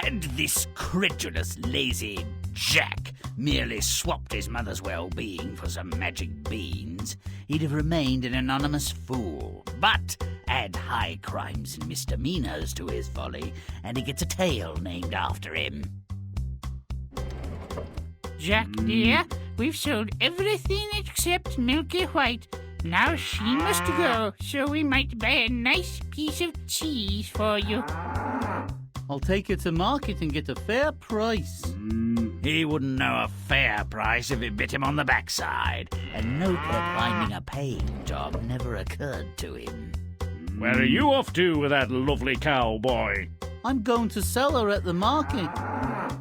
Had this credulous, lazy Jack merely swapped his mother's well-being for some magic beans, he'd have remained an anonymous fool. But add high crimes and misdemeanors to his folly, and he gets a tale named after him. Jack, dear, we've sold everything except Milky White. Now she must go, so we might buy a nice piece of cheese for you. I'll take you to market and get a fair price. He wouldn't know a fair price if it bit him on the backside, and no pet finding a paying job never occurred to him. Where are you off to with that lovely cowboy? I'm going to sell her at the market.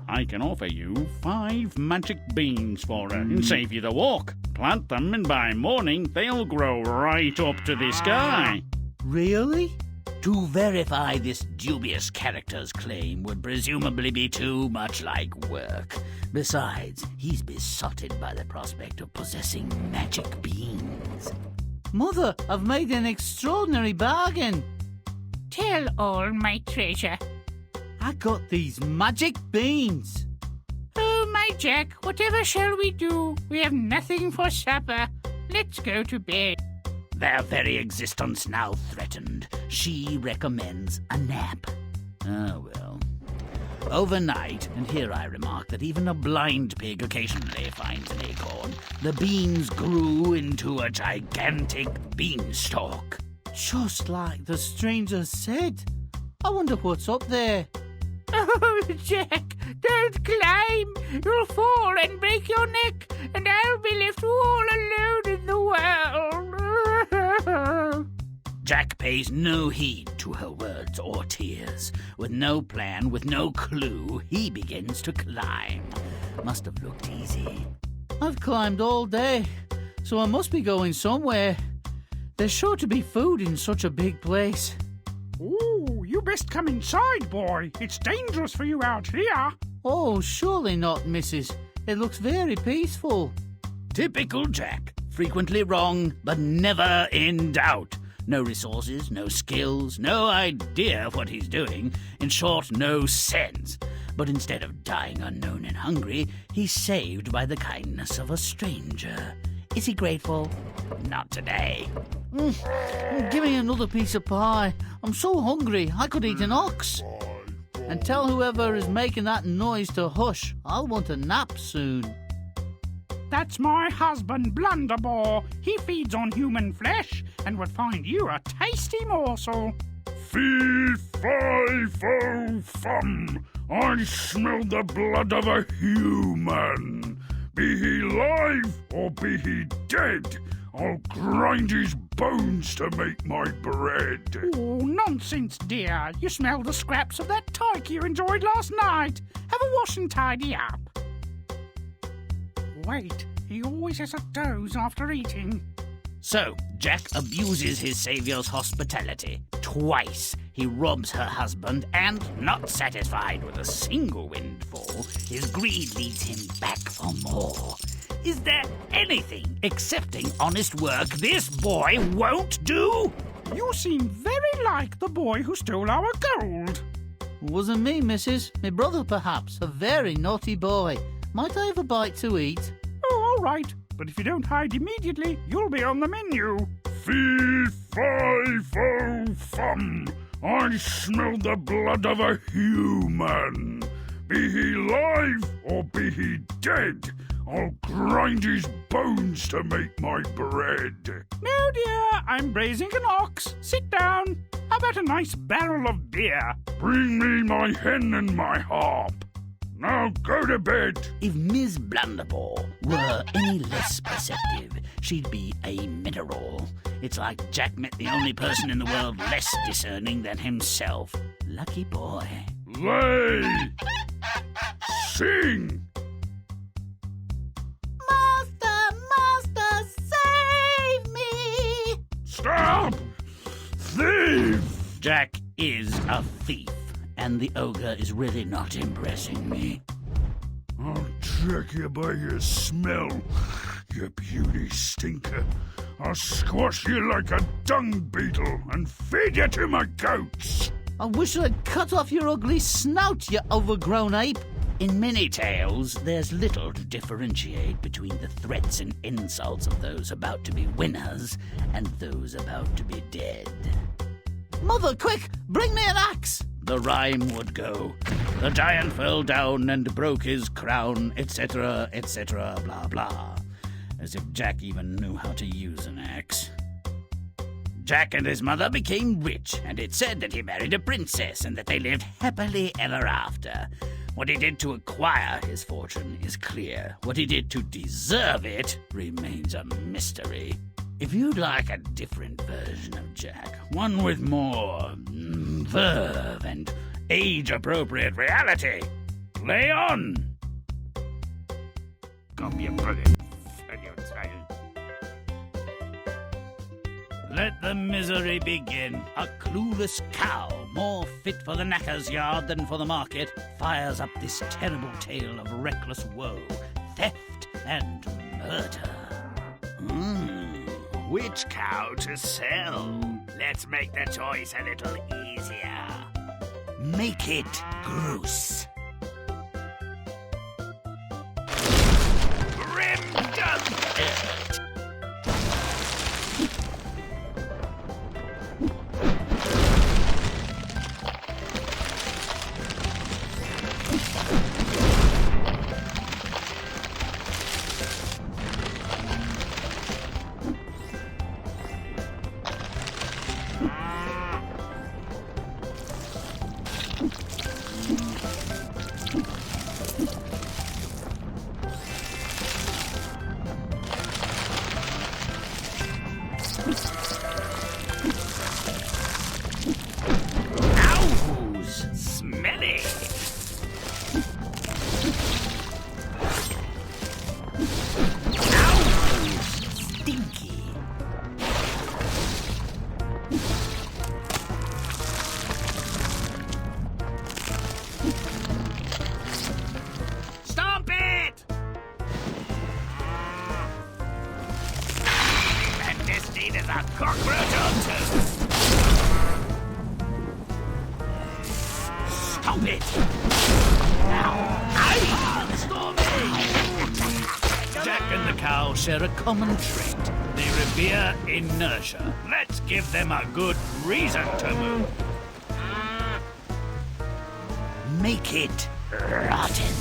I can offer you 5 magic beans for her and save you the walk. Plant them and by morning they'll grow right up to the sky. Really? To verify this dubious character's claim would presumably be too much like work. Besides, he's besotted by the prospect of possessing magic beans. Mother, I've made an extraordinary bargain. Tell all, my treasure. I got these magic beans. Oh, my Jack, whatever shall we do? We have nothing for supper. Let's go to bed. Their very existence now threatened, she recommends a nap. Ah, well. Overnight, and here I remark that even a blind pig occasionally finds an acorn, the beans grew into a gigantic beanstalk. Just like the stranger said. I wonder what's up there. Oh, Jack, don't climb. You'll fall and break your neck, and I'll be left all alone in the world. Jack pays no heed to her words or tears. With no plan, with no clue, he begins to climb. Must have looked easy. I've climbed all day, so I must be going somewhere. There's sure to be food in such a big place. Ooh, you best come inside, boy. It's dangerous for you out here. Oh, surely not, missus. It looks very peaceful. Typical Jack. Frequently wrong, but never in doubt. No resources, no skills, no idea of what he's doing. In short, no sense. But instead of dying unknown and hungry, he's saved by the kindness of a stranger. Is he grateful? Not today. Give me another piece of pie. I'm so hungry I could eat an ox. And tell whoever is making that noise to hush. I'll want a nap soon. That's my husband, Blunderbore. He feeds on human flesh and would find you a tasty morsel. Fee-fi-fo-fum. I smell the blood of a human. Be he live or be he dead, I'll grind his bones to make my bread. Oh, nonsense, dear. You smell the scraps of that tyke you enjoyed last night. Have a wash and tidy up. Wait, he always has a doze after eating. So, Jack abuses his saviour's hospitality. Twice he robs her husband, and, not satisfied with a single windfall, his greed leads him back for more. Is there anything excepting honest work this boy won't do? You seem very like the boy who stole our gold. Wasn't me, missus. My brother, perhaps. A very naughty boy. Might I have a bite to eat? Oh, all right. But if you don't hide immediately, you'll be on the menu. Fee-fi-fo-fum. I smell the blood of a human. Be he live or be he dead, I'll grind his bones to make my bread. No, dear, I'm braising an ox. Sit down. How about a nice barrel of beer? Bring me my hen and my harp. Now go to bed. If Ms. Blunderbore were any less perceptive, she'd be a mineral. It's like Jack met the only person in the world less discerning than himself. Lucky boy. Lay. Sing. Master, save me! Stop! Thief! Jack is a thief, and the ogre is really not impressing me. I'll track you by your smell, you beauty stinker. I'll squash you like a dung beetle and feed you to my goats. I wish I'd cut off your ugly snout, you overgrown ape. In many tales, there's little to differentiate between the threats and insults of those about to be winners and those about to be dead. Mother, quick, bring me an axe. The rhyme would go, the giant fell down and broke his crown, etc., etc., blah, blah. As if Jack even knew how to use an axe. Jack and his mother became rich, and it's said that he married a princess and that they lived happily ever after. What he did to acquire his fortune is clear. What he did to deserve it remains a mystery. If you'd like a different version of Jack, one with more verve and age-appropriate reality, play on! Come here, brother. Let the misery begin. A clueless cow, more fit for the knacker's yard than for the market, fires up this terrible tale of reckless woe, theft, and murder. Which cow to sell? Let's make the choice a little easier. Make it Goose. Grimm does it. Smelly! Stinky! Stomp it! And this need is a cockroach or two! Stop it! Jack and the cow share a common trait. They revere inertia. Let's give them a good reason to move. Make it rotten.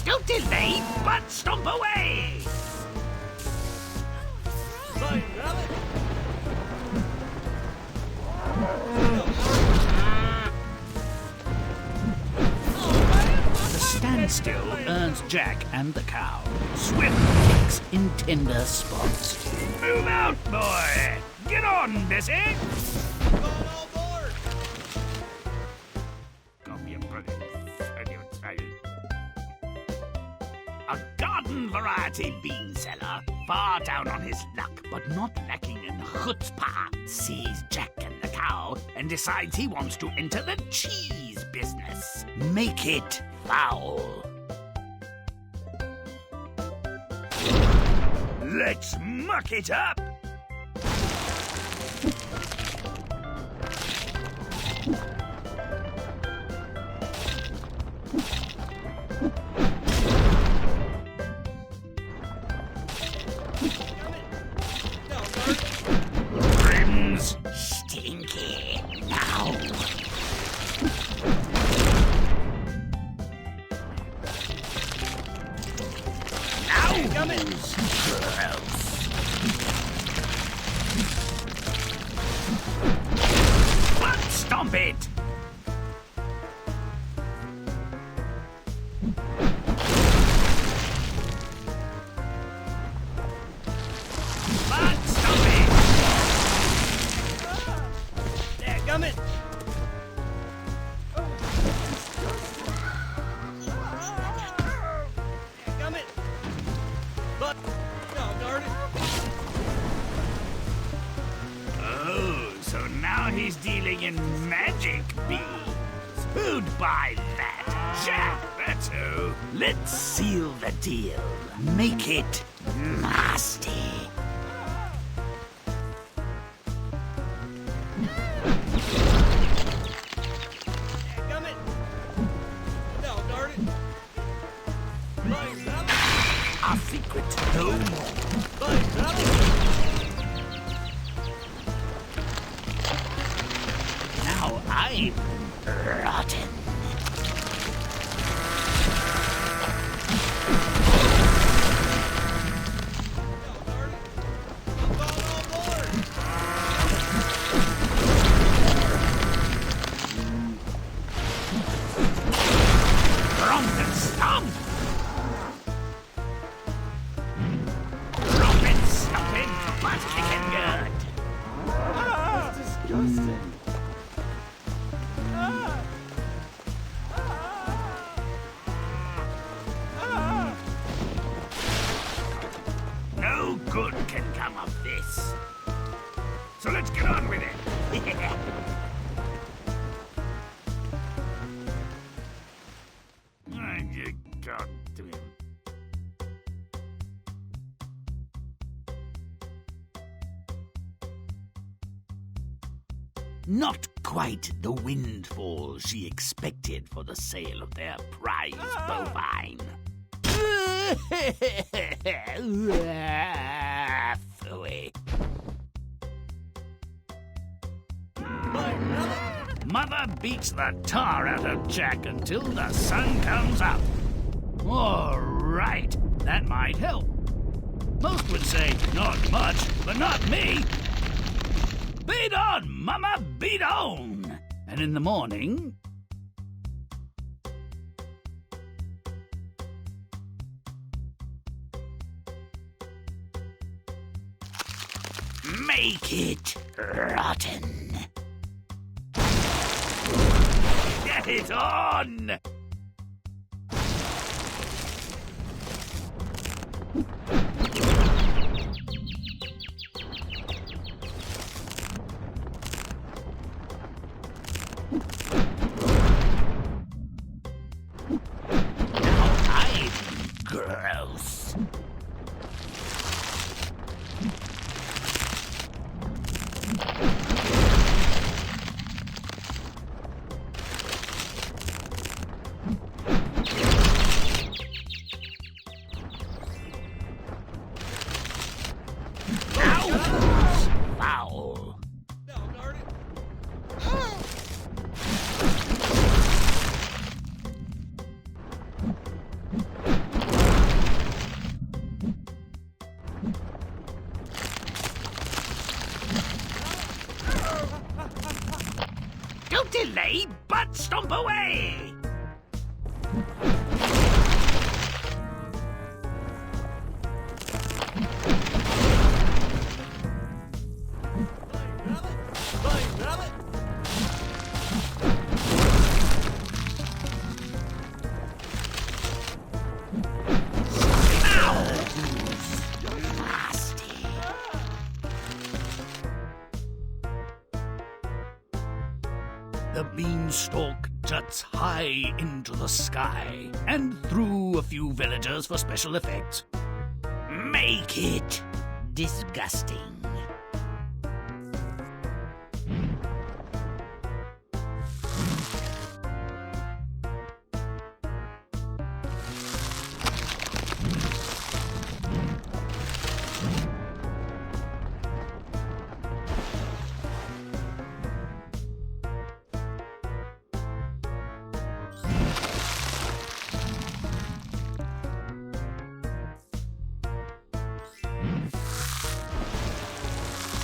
Don't delay, but stomp away! The standstill earns Jack and the cow swift kicks in tender spots. Move out, boy! Get on, Bessie! Come here, brother. A garden variety bean seller, far down on his luck, but not lacking in chutzpah, sees Jack and the cow and decides he wants to enter the cheese business. Make it foul. Let's muck it up. Grimm's stinky now. Butt stomp it! Butt stomp it! There, gummit! million magic beans. Who'd buy that? Jack, that's who. Let's seal the deal. Make it nasty. Our secret no more. Now I'm rotten. Romp and stomp! Romp and stomping, butt kicking good. That's disgusting. No good can come of this. So let's get on with it. You got to him. Not quite the windfall she expected for the sale of their prize bovine. Phooey. Mother beats the tar out of Jack until the sun comes up. All right, that might help. Most would say not much, but not me. Beat on, Mama, beat on! And in the morning... Make it rotten. Get it on! Now I'm gross. Foul. Don't delay, but stomp away! The beanstalk juts high into the sky and through a few villagers for special effects. Make it disgusting.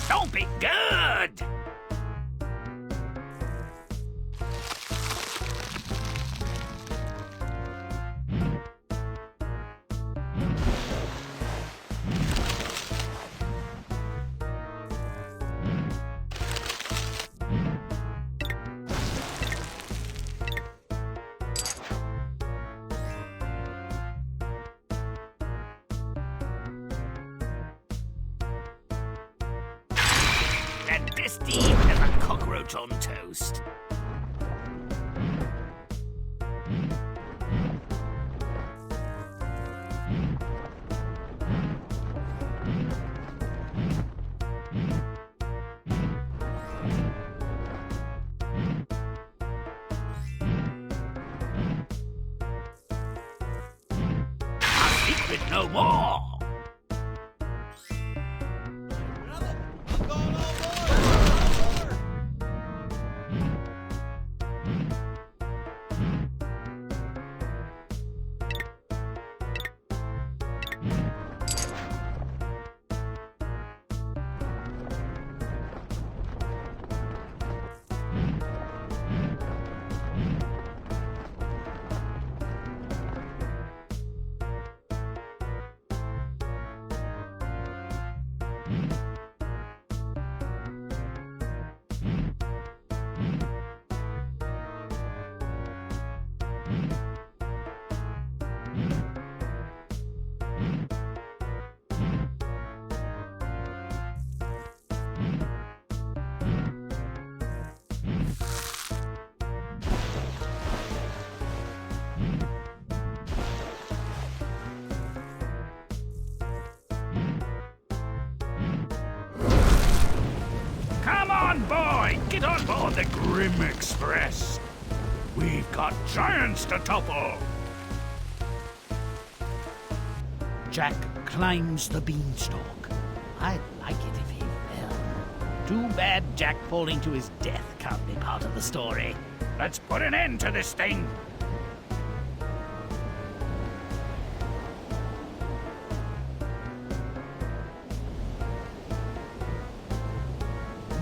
Don't be good! festive as a cockroach on toast. Secret no more! Boy, get on board the Grimm Express. We've got giants to topple. Jack climbs the beanstalk. I'd like it if he fell. Too bad Jack falling to his death can't be part of the story. Let's put an end to this thing.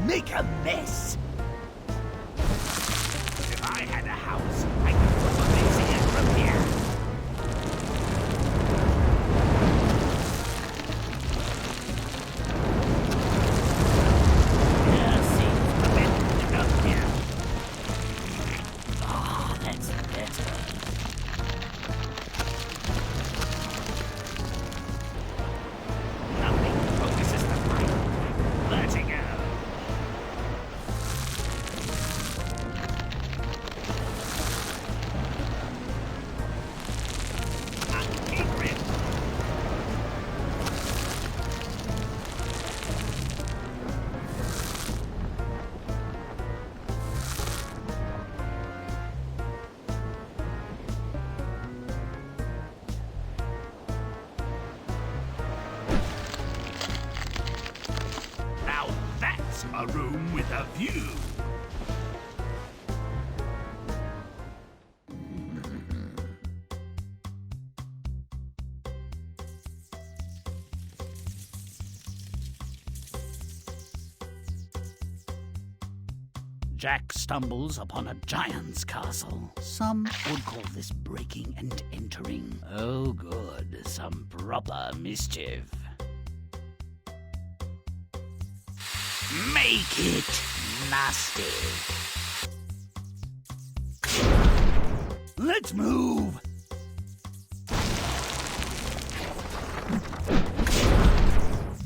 Make a mess. If I had a house, I could put amazing it from here. Yeah, seems a bit enough here. Ah, that's better. Nothing focuses the mind. Vertigo. Now that's a room with a view. Jack stumbles upon a giant's castle. Some would call this breaking and entering. Oh, good. Some proper mischief. Make it nasty. Let's move.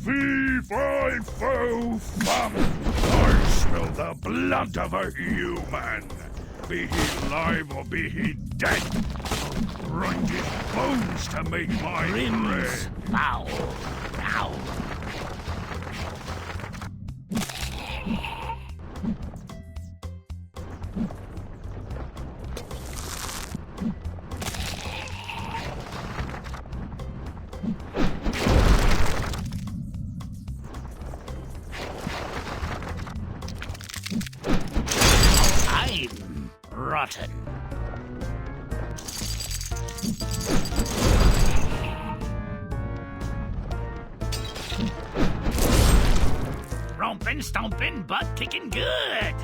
Fee, fi, fo, fum. I smell the blood of a human. Be he alive or be he dead. I'll grind his bones to make my Grimm's bread. foul. Now. I'm rotten. Rompin', stompin', butt kicking good.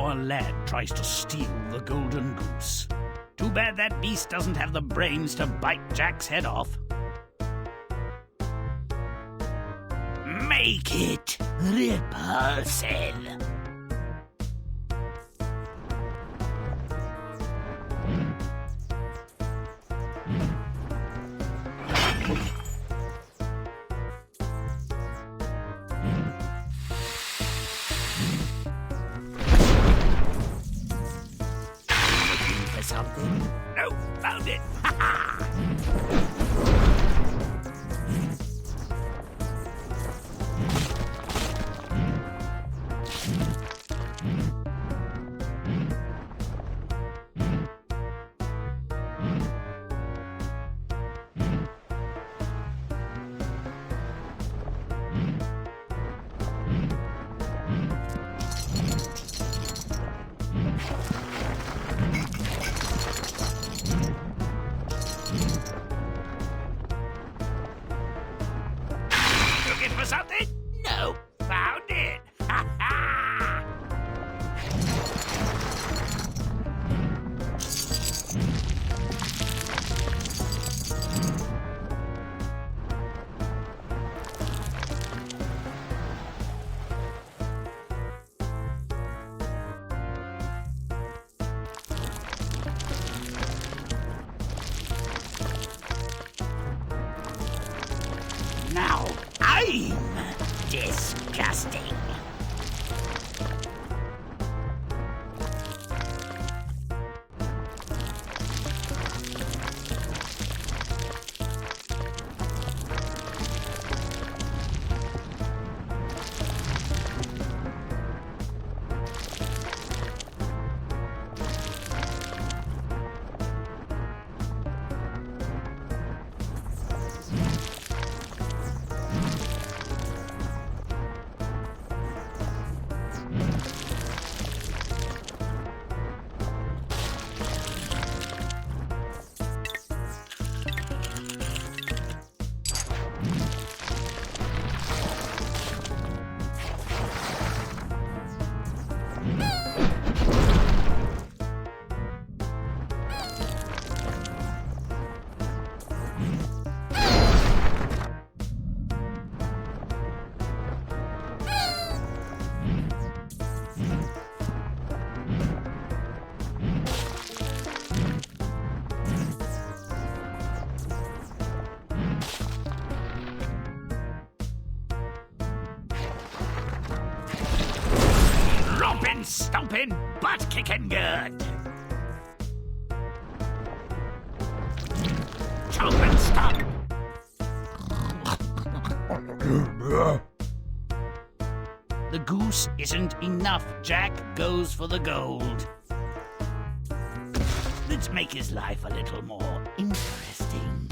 our lad tries to steal the golden goose. Too bad that beast doesn't have the brains to bite Jack's head off. Make it repulsive. Looking for something? No, found it. Ha ha! Looking for something? No, found it. Ha ha! Now I'm disgusting. Romping, stomping, butt-kicking good. Chomp and stomp. The goose isn't enough. Jack goes for the gold. Let's make his life a little more interesting.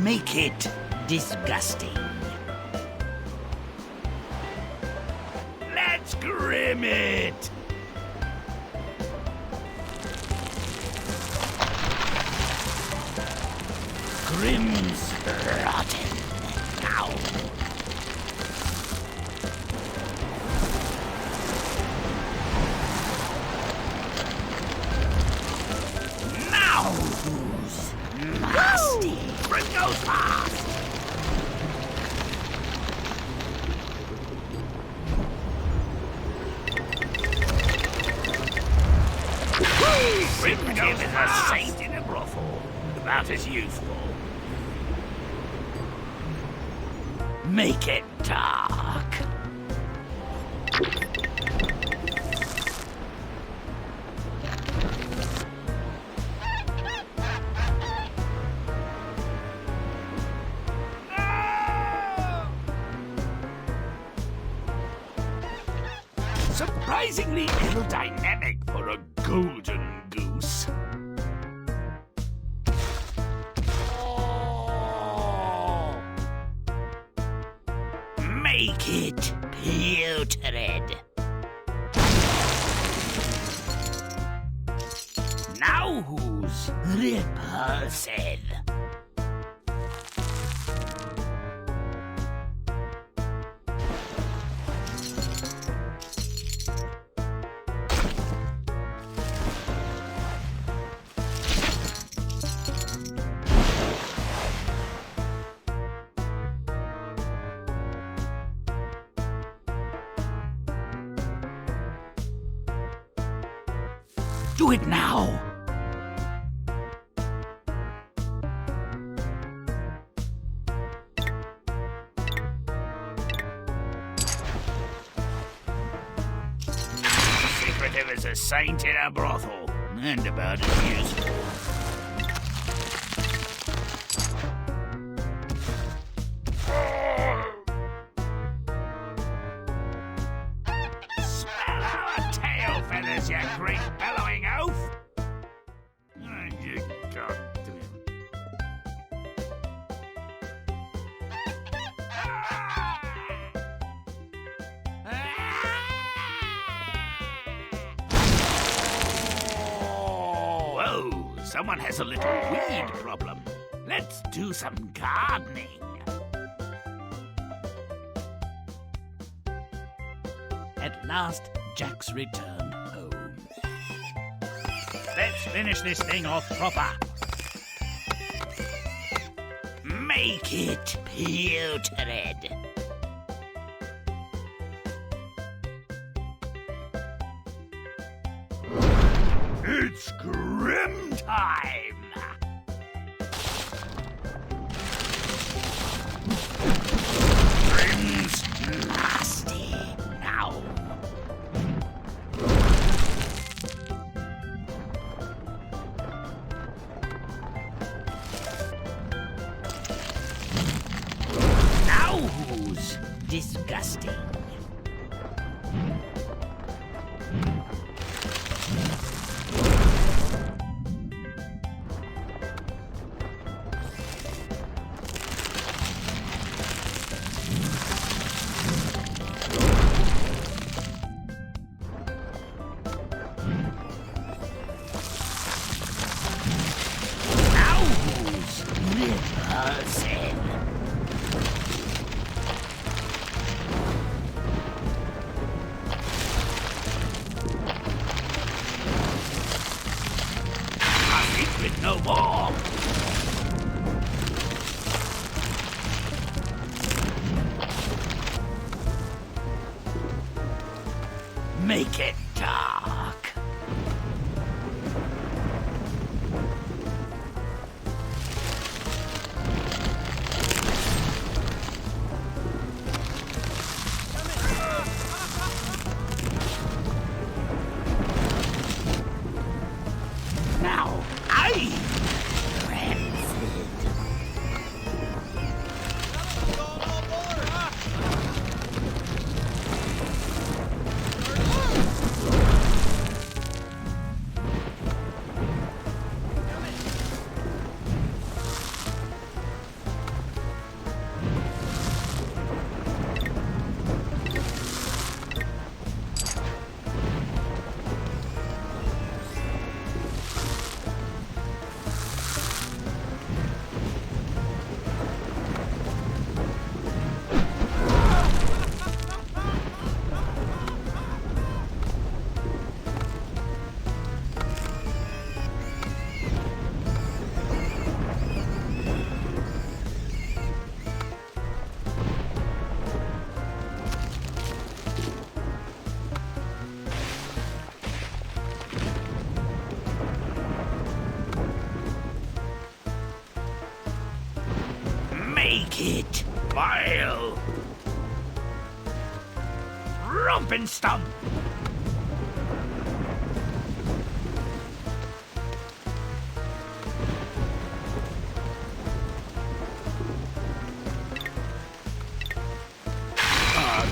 Make it disgusting. Let's Grimm it. Grimm's rotten. Now. Now who's nasty? Grimm goes fast. Grimm goes as a saint in a brothel. About as useful. Make it dark. Surprisingly aerodynamic for a golden goose. Make it putrid. Now who's repulsive? Do it now! Secretive as a saint in a brothel, and about as useful. Smell our tail feathers, you great bellowing oaf! You goddamn. Whoa, someone has a little weed problem. Let's do some gardening. At last, Jack's return home. Let's finish this thing off proper. Make it putrid. It's Grimm time! Grimm's nasty now. Now who's disgusting? No more! Make it dark. Now, make it vile. Rompin' stump.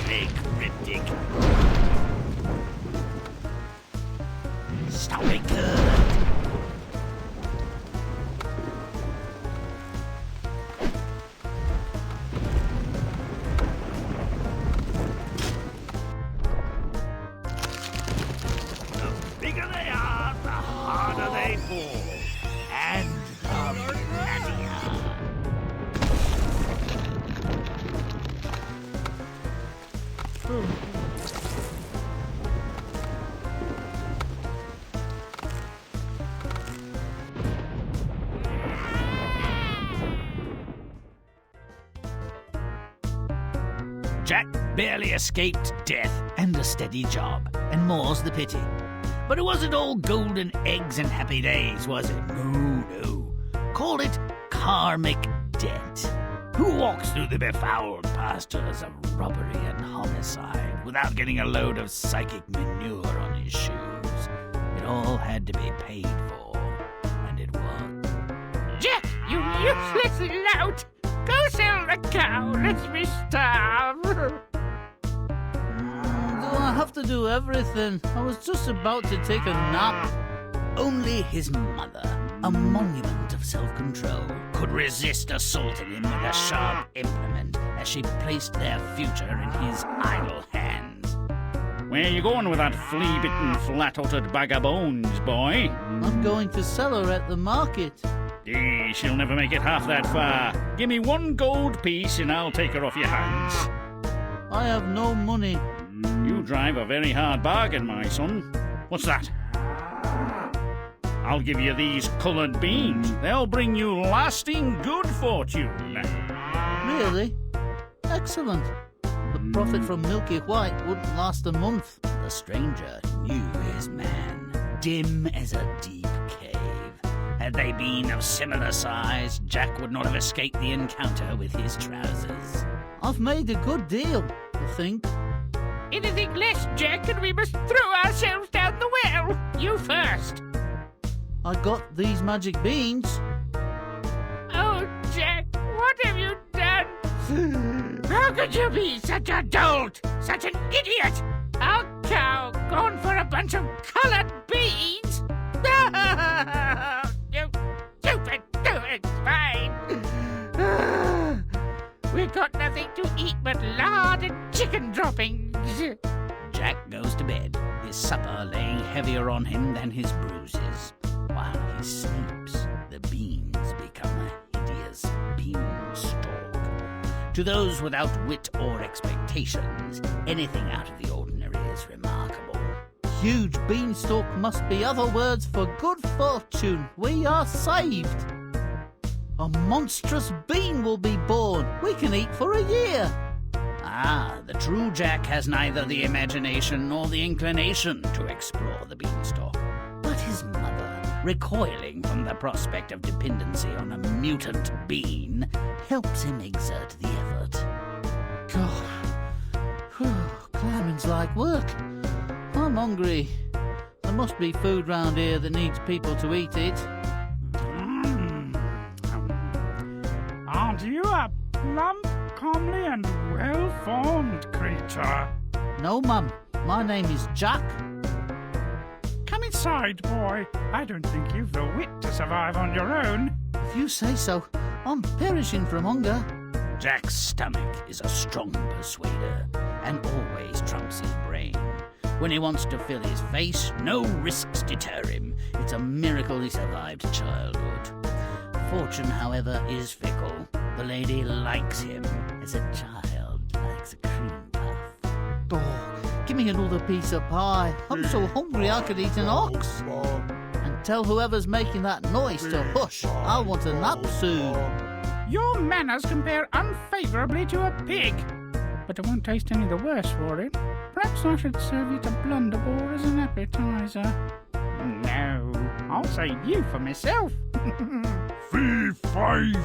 Big cryptic. fall and the bloodier. Jack barely escaped death and a steady job, and more's the pity. But it wasn't all golden eggs and happy days, was it? No. Call it karmic debt. Who walks through the befouled pastures of robbery and homicide without getting a load of psychic manure on his shoes? It all had to be paid for, and it was. Jack, you useless lout! Go sell the cow, let me starve! Do I have to do everything? I was just about to take a nap. Only his mother, a monument of self-control, could resist assaulting him with a sharp implement as she placed their future in his idle hands. Where you going with that flea-bitten, flat-footed bag of bones, boy? I'm going to sell her at the market. She'll never make it half that far. Give me 1 gold piece and I'll take her off your hands. I have no money. You drive a very hard bargain, my son. What's that? I'll give you these coloured beans. They'll bring you lasting good fortune. Really? Excellent. The profit from Milky White wouldn't last a month. The stranger knew his man, dim as a deep cave. Had they been of similar size, Jack would not have escaped the encounter with his trousers. I've made a good deal, I think. Anything less, Jack, and we must throw ourselves down the well. You first. I got these magic beans. Oh, Jack, what have you done? How could you be such a dolt? Such an idiot? Our cow gone for a bunch of coloured beans? You stupid, it's fine. We've got nothing to eat but lard and chicken droppings. Jack goes to bed, his supper laying heavier on him than his bruises. While he sleeps, the beans become a hideous beanstalk. To those without wit or expectations, anything out of the ordinary is remarkable. Huge beanstalk must be other words for good fortune. We are saved. A monstrous bean will be born. We can eat for a year. The true Jack has neither the imagination nor the inclination to explore the beanstalk. But his mother, recoiling from the prospect of dependency on a mutant bean, helps him exert the effort. God, climbing's like work. I'm hungry. There must be food round here that needs people to eat it. Aren't you a plump, comely, and well-formed creature? No, Mum. My name is Jack. Come inside, boy. I don't think you've the wit to survive on your own. If you say so. I'm perishing from hunger. Jack's stomach is a strong persuader and always trumps his brain. When he wants to fill his face, no risks deter him. It's a miracle he survived childhood. Fortune, however, is fickle. The lady likes him as a child likes a cream puff. Oh, give me another piece of pie. I'm so hungry I could eat an ox. And tell whoever's making that noise to hush. I'll want a nap soon. Your manners compare unfavourably to a pig. But I won't taste any the worse for it. Perhaps I should serve you to blunderbore as an appetizer. No, I'll save you for myself. Fee-fi-fo-fum!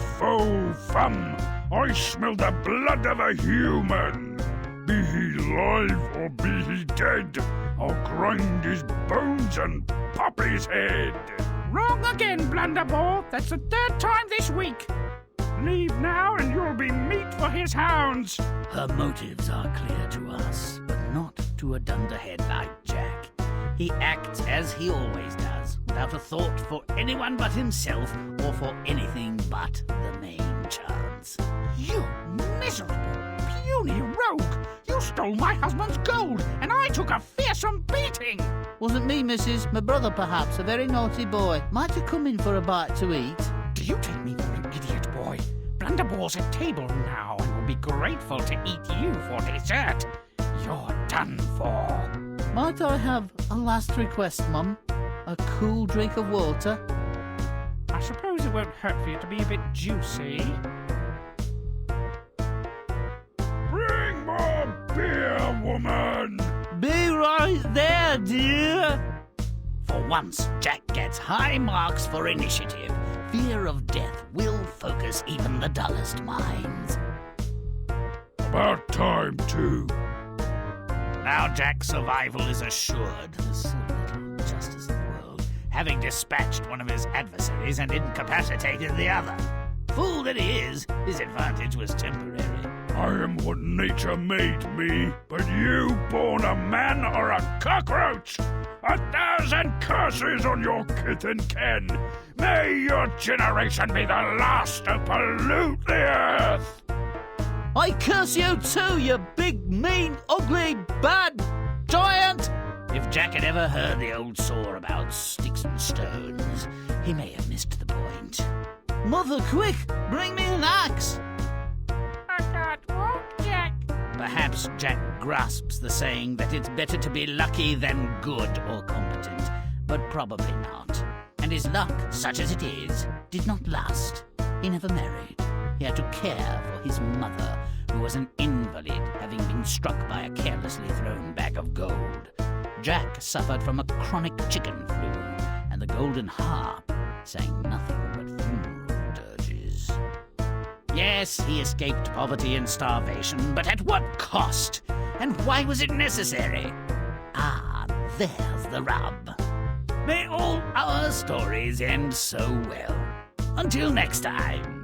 I smell the blood of a human! Be he alive or be he dead, I'll grind his bones and pop his head! Wrong again, blunderbore. That's the 3rd time this week. Leave now and you'll be meat for his hounds. Her motives are clear to us, but not to a dunderhead like Jack. He acts as he always does, without a thought for anyone but himself or for anything but the main chance. You miserable, puny rogue! You stole my husband's gold, and I took a fearsome beating! Wasn't me, missus. My brother, perhaps. A very naughty boy. Might have come in for a bite to eat. Do you take me for an idiot, boy? Blunderbore's at table now and will be grateful to eat you for dessert. You're done for. Might I have a last request, Mum? A cool drink of water? I suppose it won't hurt for you to be a bit juicy. Bring more beer, woman! Be right there, dear. For once, Jack gets high marks for initiative. Fear of death will focus even the dullest minds. About time, too. Now Jack's survival is assured. There's so little justice in the world, having dispatched one of his adversaries and incapacitated the other. Fool that he is, his advantage was temporary. I am what nature made me, but you born a man or a cockroach! 1,000 curses on your kith and ken! May your generation be the last to pollute the earth! I curse you too, you big, mean, ugly, bad giant! If Jack had ever heard the old saw about sticks and stones, he may have missed the point. Mother, quick! Bring me an axe! I can't walk, Jack. Perhaps Jack grasps the saying that it's better to be lucky than good or competent, but probably not. And his luck, such as it is, did not last. He never married. He had to care for his mother, who was an invalid, having been struck by a carelessly thrown bag of gold. Jack suffered from a chronic chicken flu, and the golden harp sang nothing but funeral dirges. Yes, he escaped poverty and starvation, but at what cost? And why was it necessary? Ah, there's the rub. May all our stories end so well. Until next time.